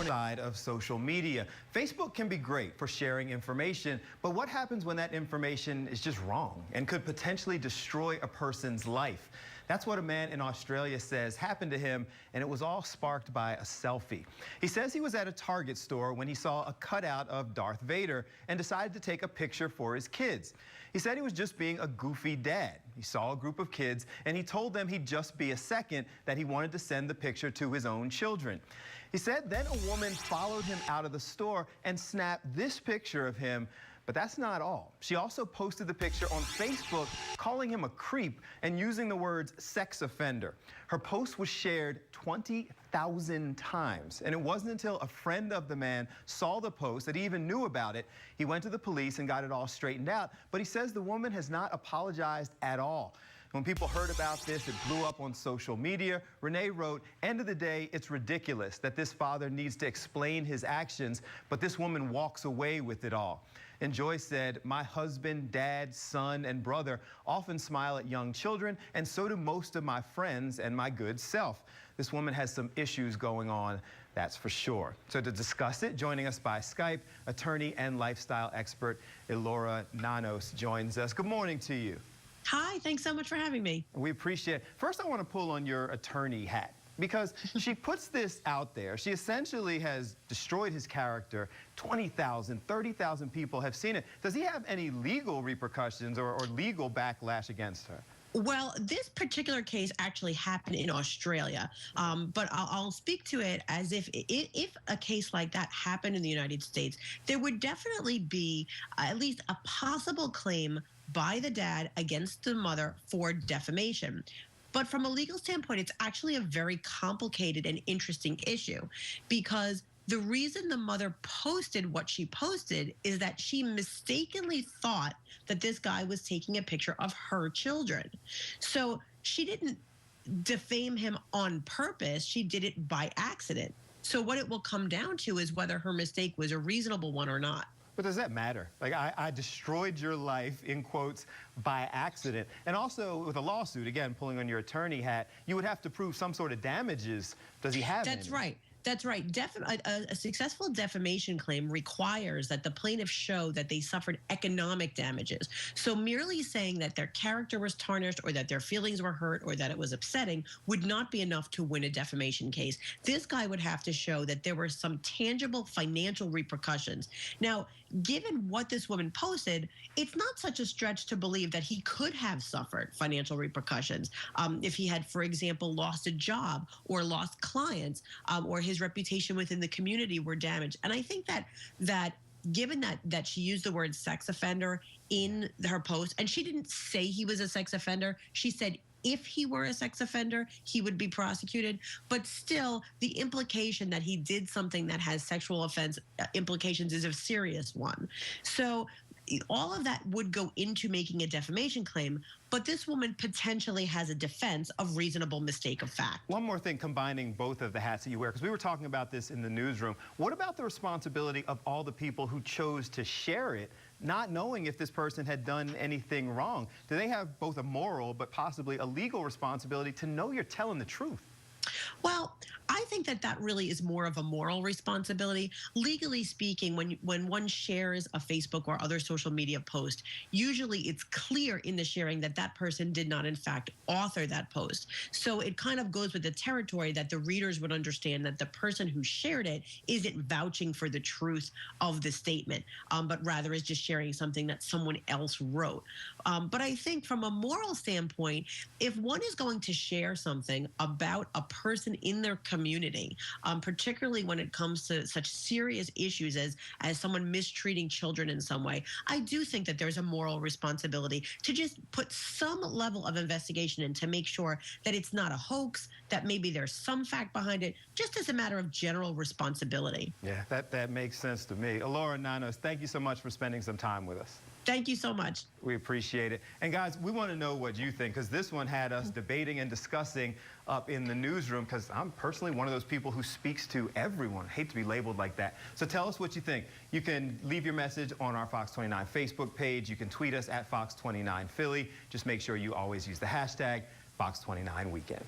side of social media. Facebook can be great for sharing information, but what happens when that information is just wrong and could potentially destroy a person's life? That's what a man in Australia says happened to him, and it was all sparked by a selfie. He says he was at a Target store when he saw a cutout of Darth Vader and decided to take a picture for his kids. He said he was just being a goofy dad. He saw a group of kids, and he told them he'd just be a second, that he wanted to send the picture to his own children. He said then a woman followed him out of the store and snapped this picture of him. But that's not all. She also posted the picture on Facebook, calling him a creep and using the words sex offender. Her post was shared 20,000 times, and it wasn't until a friend of the man saw the post that he even knew about it. He went to the police and got it all straightened out, but he says the woman has not apologized at all. When people heard about this, it blew up on social media. Renee wrote, "End of the day, it's ridiculous that this father needs to explain his actions, but this woman walks away with it all." And Joy said, "My husband, dad, son, and brother often smile at young children, and so do most of my friends and my good self. This woman has some issues going on, that's for sure." So to discuss it, joining us by Skype, attorney and lifestyle expert Elura Nanos joins us. Good morning to you. Hi, thanks so much for having me. We appreciate it. First, I want to pull on your attorney hat, because she puts this out there. She essentially has destroyed his character. 20,000, 30,000 people have seen it. Does he have any legal repercussions or legal backlash against her? Well, this particular case actually happened in Australia, but I'll speak to it as if a case like that happened in the United States, there would definitely be at least a possible claim by the dad against the mother for defamation. But from a legal standpoint, it's actually a very complicated and interesting issue, because the reason the mother posted what she posted is that she mistakenly thought that this guy was taking a picture of her children. So she didn't defame him on purpose. She did it by accident. So what it will come down to is whether her mistake was a reasonable one or not. But does that matter? Like, I destroyed your life, in quotes, by accident. And also, with a lawsuit, again, pulling on your attorney hat, you would have to prove some sort of damages. Does he have any? That's right. That's right. A successful defamation claim requires that the plaintiff show that they suffered economic damages. So merely saying that their character was tarnished or that their feelings were hurt or that it was upsetting would not be enough to win a defamation case. This guy would have to show that there were some tangible financial repercussions. Now, given what this woman posted, it's not such a stretch to believe that he could have suffered financial repercussions if he had, for example, lost a job or lost clients or his reputation within the community were damaged. And I think that given that she used the word sex offender in her post, and she didn't say he was a sex offender, she said if he were a sex offender, he would be prosecuted. But still, the implication that he did something that has sexual offense implications is a serious one. So all of that would go into making a defamation claim, but this woman potentially has a defense of reasonable mistake of fact. One more thing, combining both of the hats that you wear, because we were talking about this in the newsroom. What about the responsibility of all the people who chose to share it, not knowing if this person had done anything wrong? Do they have both a moral but possibly a legal responsibility to know you're telling the truth? Well, I think that really is more of a moral responsibility. Legally speaking, when one shares a Facebook or other social media post, usually it's clear in the sharing that that person did not, in fact, author that post. So it kind of goes with the territory that the readers would understand that the person who shared it isn't vouching for the truth of the statement, but rather is just sharing something that someone else wrote. But I think from a moral standpoint, if one is going to share something about a person in their community, particularly when it comes to such serious issues as someone mistreating children in some way, I do think that there's a moral responsibility to just put some level of investigation in to make sure that it's not a hoax, that maybe there's some fact behind it, just as a matter of general responsibility. Yeah, that makes sense to me. Elura Nanos, thank you so much for spending some time with us. Thank you so much. We appreciate it. And guys, we want to know what you think, because this one had us debating and discussing up in the newsroom, because I'm personally one of those people who speaks to everyone. I hate to be labeled like that. So tell us what you think. You can leave your message on our Fox 29 Facebook page. You can tweet us at Fox 29 Philly. Just make sure you always use the hashtag Fox 29 Weekend.